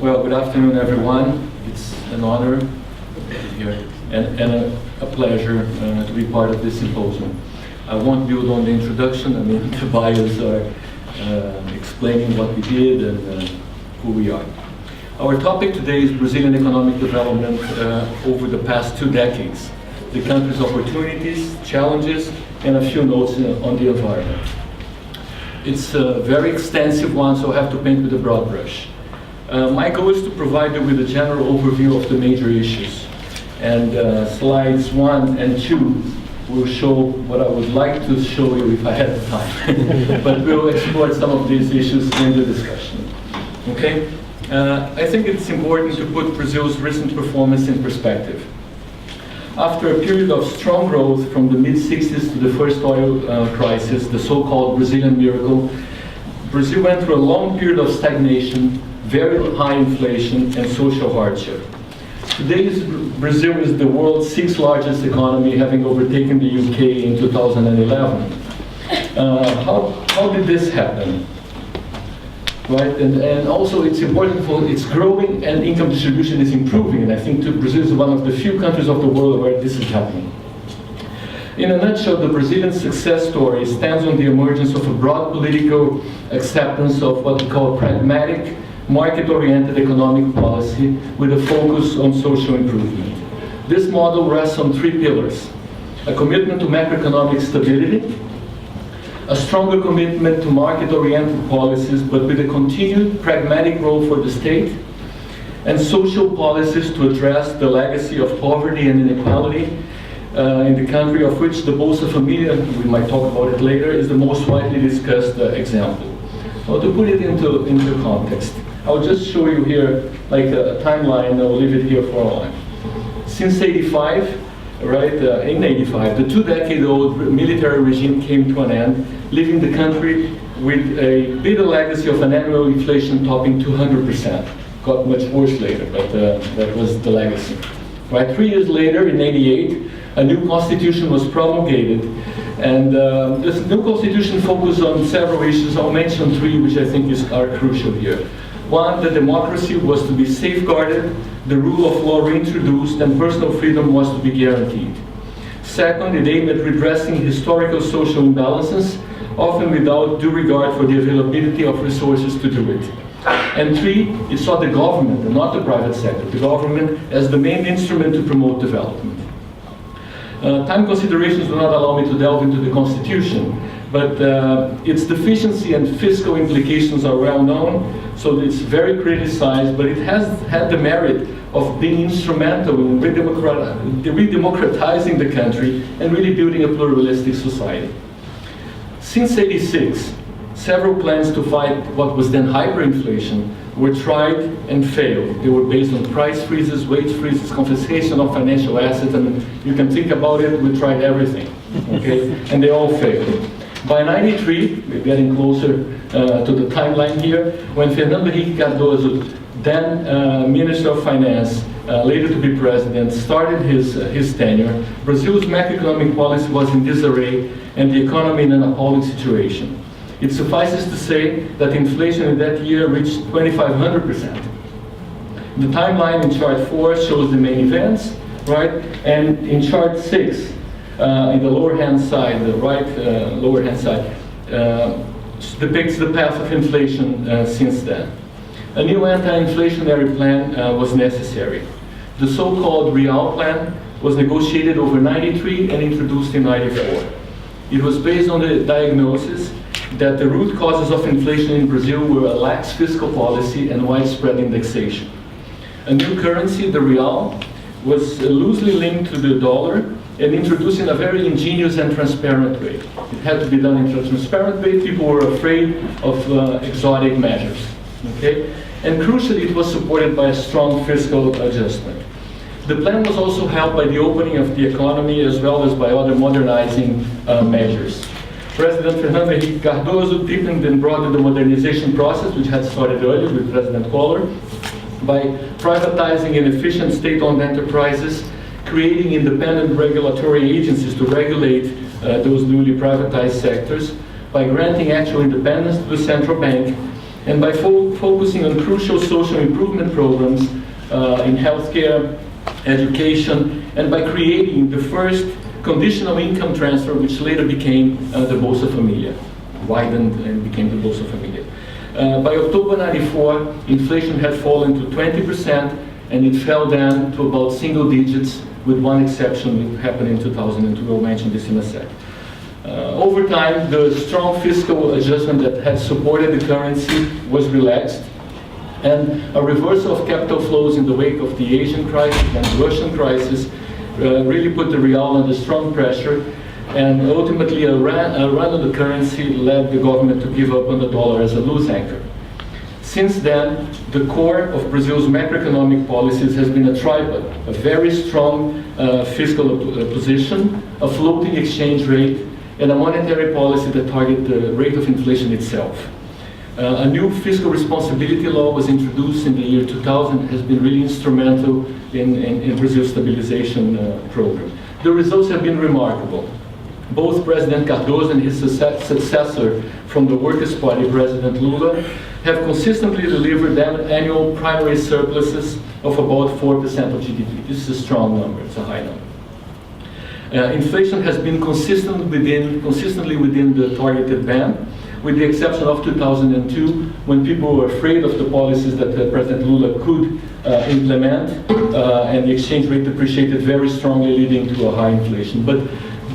Well, good afternoon, everyone. It's an honor to be here and a pleasure to be part of this symposium. I won't build on the introduction. I mean, the bios are explaining what we did and who we are. Our topic today is Brazilian economic development over the past 2 decades, the country's opportunities, challenges, and a few notes on the environment. It's a very extensive one, so I have to paint with a broad brush. My goal is to provide you with a general overview of the major issues. And slides 1 and 2 will show what I would like to show you if I had the time. But we'll explore some of these issues in the discussion. Okay? I think it's important to put Brazil's recent performance in perspective. After a period of strong growth from the mid-60s to the first oil crisis, the so-called Brazilian miracle, Brazil went through a long period of stagnation, very high inflation, and social hardship. Today, Brazil is the world's 6th largest economy, having overtaken the UK in 2011. How did this happen? Right, and also it's important for it's growing and income distribution is improving, and I think Brazil is one of the few countries of the world where this is happening. In a nutshell, the Brazilian success story stands on the emergence of a broad political acceptance of what we call pragmatic, market-oriented economic policy with a focus on social improvement. This model rests on 3 pillars: a commitment to macroeconomic stability, a stronger commitment to market-oriented policies, but with a continued pragmatic role for the state, and social policies to address the legacy of poverty and inequality in the country, of which the Bolsa Familia, we might talk about it later, is the most widely discussed example. So to put it into context, I'll just show you here like a timeline. I'll leave it here for a while. Since 85, right, in 85, the 2-decade-old military regime came to an end, leaving the country with a bitter legacy of an annual inflation topping 200%. Got much worse later, but that was the legacy. Right, 3 years later, in 88, a new constitution was promulgated, and this new constitution focused on several issues. I'll mention 3, which I think are crucial here. 1, that democracy was to be safeguarded, the rule of law reintroduced, and personal freedom was to be guaranteed. 2nd, it aimed at redressing historical social imbalances, often without due regard for the availability of resources to do it. And 3, it saw the government, and not the private sector, the government as the main instrument to promote development. Time considerations do not allow me to delve into the Constitution, but its deficiency and fiscal implications are well known, so it's very criticized, but it has had the merit of being instrumental in redemocratizing the country and really building a pluralistic society. Since '86, several plans to fight what was then hyperinflation were tried and failed. They were based on price freezes, wage freezes, confiscation of financial assets, and you can think about it, we tried everything, okay? And they all failed. By '93, we're getting closer to the timeline here, when Fernando Henrique Cardoso, then Minister of Finance, later to be President, started his tenure, Brazil's macroeconomic policy was in disarray and the economy in an appalling situation. It suffices to say that inflation in that year reached 2,500%. The timeline in chart 4 shows the main events, right? And in chart 6, in the lower hand side, the right lower hand side, depicts the path of inflation since then. A new anti-inflationary plan was necessary. The so-called Real Plan was negotiated over '93 and introduced in '94. It was based on the diagnosis that the root causes of inflation in Brazil were a lax fiscal policy and widespread indexation. A new currency, the real, was loosely linked to the dollar and introduced in a very ingenious and transparent way. It had to be done in a transparent way. People were afraid of exotic measures. Okay? And crucially, it was supported by a strong fiscal adjustment. The plan was also helped by the opening of the economy as well as by other modernizing measures. President Fernando Henrique Cardoso deepened and broadened the modernization process, which had started earlier with President Collor, by privatizing inefficient state-owned enterprises, creating independent regulatory agencies to regulate those newly privatized sectors, by granting actual independence to the central bank, And by focusing on crucial social improvement programs in healthcare, education, and by creating the first conditional income transfer, which later became the Bolsa Familia, widened and became the Bolsa Familia. By October '94, inflation had fallen to 20%, and it fell down to about single digits, with one exception that happened in 2002. I'll mention this in a sec. Over time, the strong fiscal adjustment that had supported the currency was relaxed, and a reversal of capital flows in the wake of the Asian crisis and the Russian crisis really put the real under strong pressure, and ultimately a run on the currency led the government to give up on the dollar as a loose anchor. Since then, the core of Brazil's macroeconomic policies has been a tripod: a very strong fiscal position, a floating exchange rate, and a monetary policy that targeted the rate of inflation itself. A new fiscal responsibility law was introduced in the year 2000, has been really instrumental in Brazil's stabilization program. The results have been remarkable. Both President Cardoso and his successor from the Workers' Party, President Lula, have consistently delivered annual primary surpluses of about 4% of GDP. This is a strong number, it's a high number. Inflation has been consistently within the targeted band, with the exception of 2002, when people were afraid of the policies that President Lula could implement, and the exchange rate depreciated very strongly, leading to a high inflation. But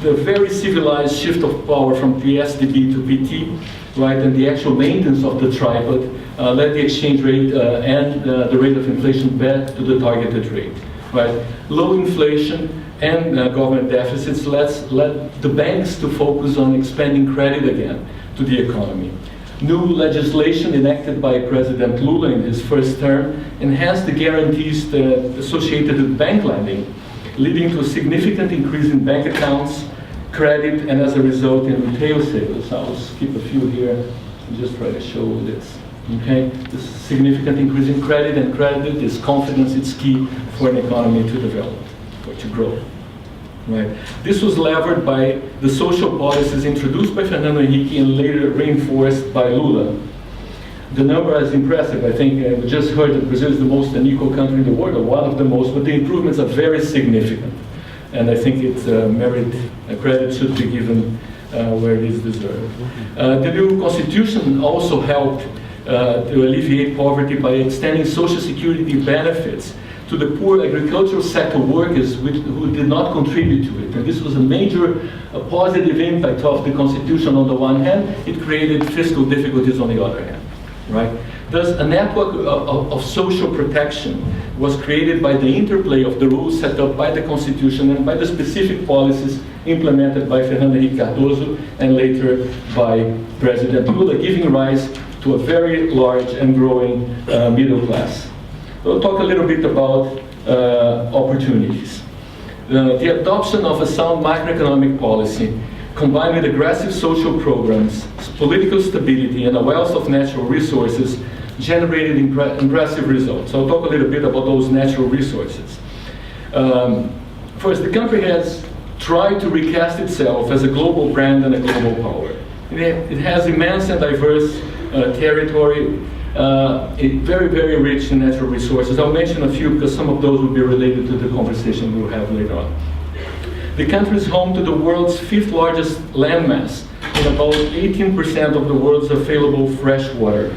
the very civilized shift of power from PSDB to PT, right, and the actual maintenance of the tripod led the exchange rate and the rate of inflation back to the targeted rate, right? Low inflation and government deficits led the banks to focus on expanding credit again to the economy. New legislation enacted by President Lula in his first term enhanced the guarantees associated with bank lending, leading to a significant increase in bank accounts, credit, and as a result in retail sales. I'll skip a few here and just try to show this. Okay, this significant increase in credit, and credit is confidence. It's key for an economy to develop or to grow. Right. This was levered by the social policies introduced by Fernando Henrique and later reinforced by Lula. The number is impressive. I think we just heard that Brazil is the most unequal country in the world, or one of the most, but the improvements are very significant. And I think it's credit should be given where it is deserved. The new constitution also helped to alleviate poverty by extending social security benefits to the poor agricultural sector workers who did not contribute to it. And this was a major positive impact of the Constitution on the one hand. It created fiscal difficulties on the other hand, right? Thus, a network of social protection was created by the interplay of the rules set up by the Constitution and by the specific policies implemented by Fernando Henrique Cardoso and later by President Lula, giving rise to a very large and growing middle class. We'll talk a little bit about opportunities. The adoption of a sound macroeconomic policy, combined with aggressive social programs, political stability, and a wealth of natural resources, generated impressive results. I'll talk a little bit about those natural resources. First, the country has tried to recast itself as a global brand and a global power. It has immense and diverse territory, very, very rich in natural resources. I'll mention a few because some of those will be related to the conversation we'll have later on. The country is home to the world's 5th largest landmass and about 18% of the world's available fresh water.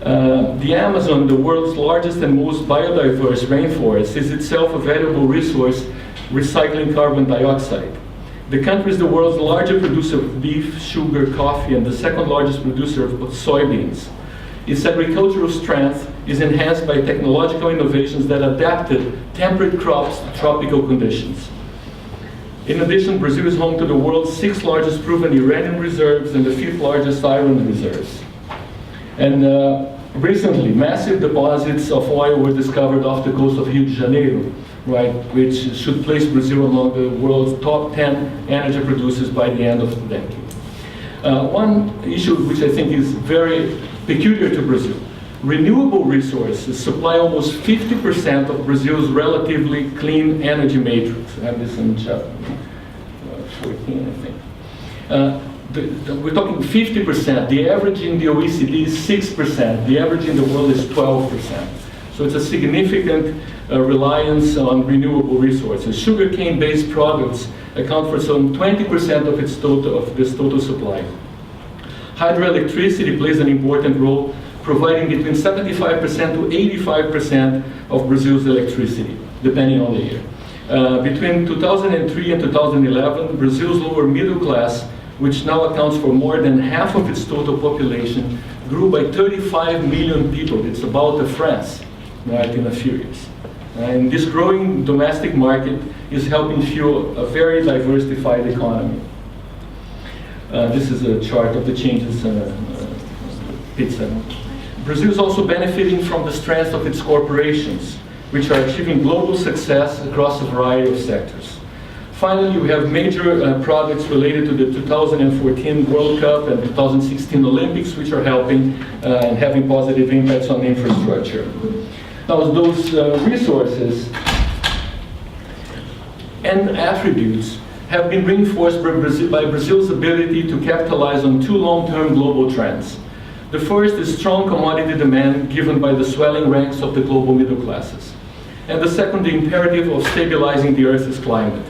The Amazon, the world's largest and most biodiverse rainforest, is itself a valuable resource recycling carbon dioxide. The country is the world's largest producer of beef, sugar, coffee, and the 2nd largest producer of soybeans. Its agricultural strength is enhanced by technological innovations that adapted temperate crops to tropical conditions. In addition, Brazil is home to the world's 6th largest proven uranium reserves and the 5th largest iron reserves. And recently, massive deposits of oil were discovered off the coast of Rio de Janeiro, right, which should place Brazil among the world's top 10 energy producers by the end of the decade. One issue which I think is very peculiar to Brazil: renewable resources supply almost 50% of Brazil's relatively clean energy matrix. I have this in chapter 14, I think. we're talking 50%. The average in the OECD is 6%. The average in the world is 12%. So it's a significant reliance on renewable resources. Sugarcane-based products account for some 20% of this total supply. Hydroelectricity plays an important role, providing between 75% to 85% of Brazil's electricity, depending on the year. Between 2003 and 2011, Brazil's lower middle class, which now accounts for more than half of its total population, grew by 35 million people. It's about France, right, in a few years. And this growing domestic market is helping fuel a very diversified economy. This is a chart of the changes pizza. Brazil is also benefiting from the strength of its corporations, which are achieving global success across a variety of sectors. Finally, we have major projects related to the 2014 World Cup and 2016 Olympics, which are helping and having positive impacts on infrastructure. Now, those resources and attributes have been reinforced by Brazil's ability to capitalize on two long-term global trends. The first is strong commodity demand given by the swelling ranks of the global middle classes. And the second, the imperative of stabilizing the Earth's climate.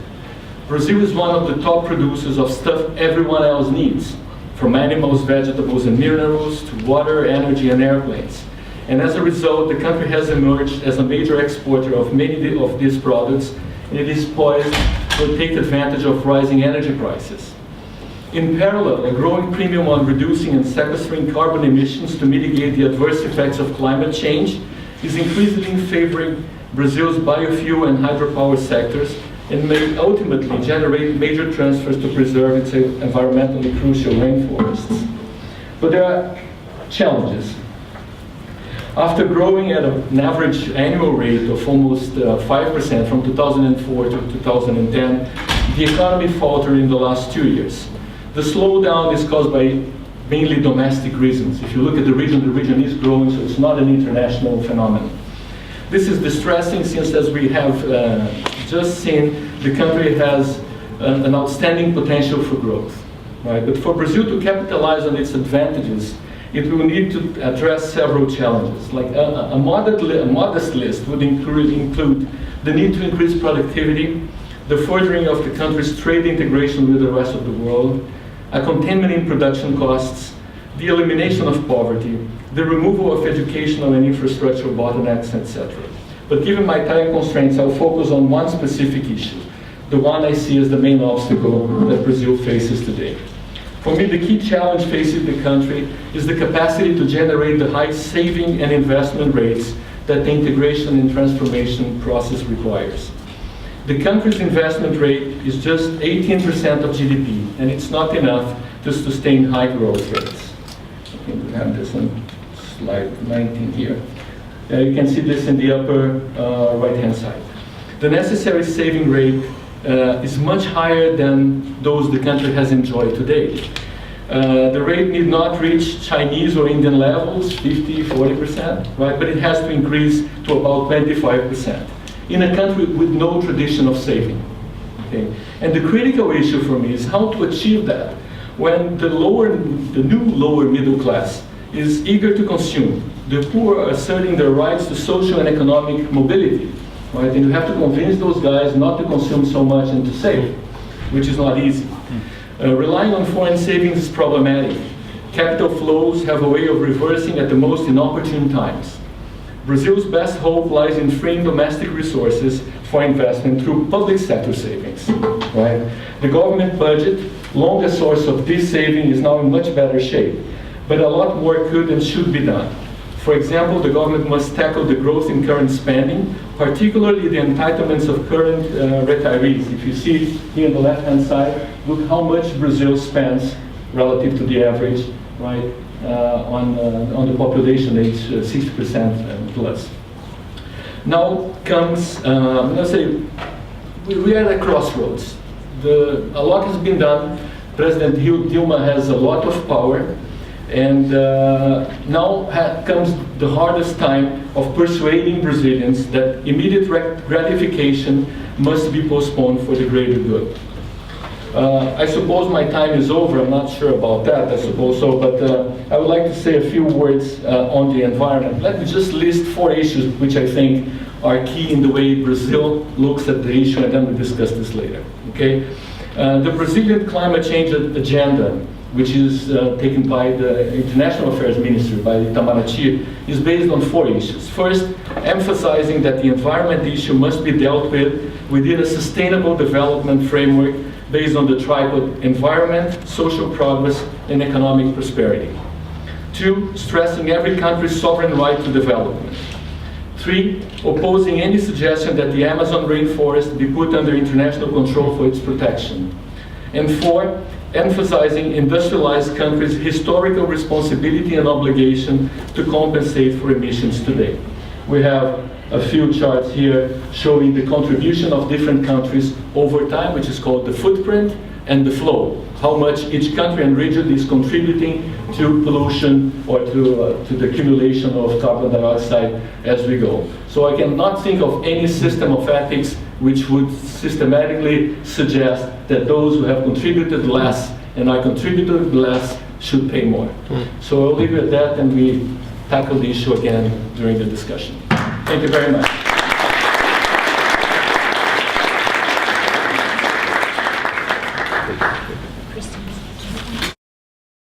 Brazil is one of the top producers of stuff everyone else needs, from animals, vegetables, and minerals to water, energy, and airplanes. And as a result, the country has emerged as a major exporter of many of these products, and it is poised to take advantage of rising energy prices. In parallel, a growing premium on reducing and sequestering carbon emissions to mitigate the adverse effects of climate change is increasingly favoring Brazil's biofuel and hydropower sectors and may ultimately generate major transfers to preserve its environmentally crucial rainforests. But there are challenges. After growing at an average annual rate of almost 5% from 2004 to 2010, the economy faltered in the last 2 years. The slowdown is caused by mainly domestic reasons. If you look at the region is growing, so it's not an international phenomenon. This is distressing since, as we have just seen, the country has an outstanding potential for growth. Right? But for Brazil to capitalize on its advantages, it will need to address several challenges. Like a modest list would include the need to increase productivity, the furthering of the country's trade integration with the rest of the world, a containment in production costs, the elimination of poverty, the removal of educational and infrastructural bottlenecks, etc. But given my time constraints, I'll focus on one specific issue, the one I see as the main obstacle that Brazil faces today. For me, the key challenge facing the country is the capacity to generate the high saving and investment rates that the integration and transformation process requires. The country's investment rate is just 18% of GDP, and it's not enough to sustain high growth rates. I think we have this on slide 19 here. You can see this in the upper right-hand side. The necessary saving rate is much higher than those the country has enjoyed today. The rate need not reach Chinese or Indian levels, 50, 40%, right? But it has to increase to about 25%. In a country with no tradition of saving. Okay? And the critical issue for me is how to achieve that when the new lower middle class is eager to consume. The poor are asserting their rights to social and economic mobility. Right? And you have to convince those guys not to consume so much and to save, which is not easy. Relying on foreign savings is problematic. Capital flows have a way of reversing at the most inopportune times. Brazil's best hope lies in freeing domestic resources for investment through public sector savings. Right? The government budget, long a source of this saving, is now in much better shape, but a lot more could and should be done. For example, the government must tackle the growth in current spending, particularly the entitlements of current retirees. If you see here on the left-hand side, look how much Brazil spends relative to the average, right? On the population age 60% plus. Now comes, let's say, we are at a crossroads. A lot has been done. President Dilma has a lot of power, and now comes the hardest time of persuading Brazilians that immediate gratification must be postponed for the greater good. I suppose my time is over. I'm not sure about that. I suppose so. But I would like to say a few words on the environment. Let me just list 4 issues which I think are key in the way Brazil looks at the issue, and then we'll discuss this later. Okay? The Brazilian climate change agenda, which is taken by the International Affairs Ministry, by Itamaraty, is based on 4 issues. First, emphasizing that the environment issue must be dealt with within a sustainable development framework based on the tripod environment, social progress, and economic prosperity. 2, stressing every country's sovereign right to development. 3, opposing any suggestion that the Amazon rainforest be put under international control for its protection. And 4, emphasizing industrialized countries' historical responsibility and obligation to compensate for emissions today. We have a few charts here showing the contribution of different countries over time, which is called the footprint and the flow. How much each country and region is contributing to pollution or to the accumulation of carbon dioxide as we go. So I cannot think of any system of ethics which would systematically suggest that those who have contributed less and are contributed less should pay more. So I'll leave it at that, and we tackle the issue again during the discussion. Thank you very much.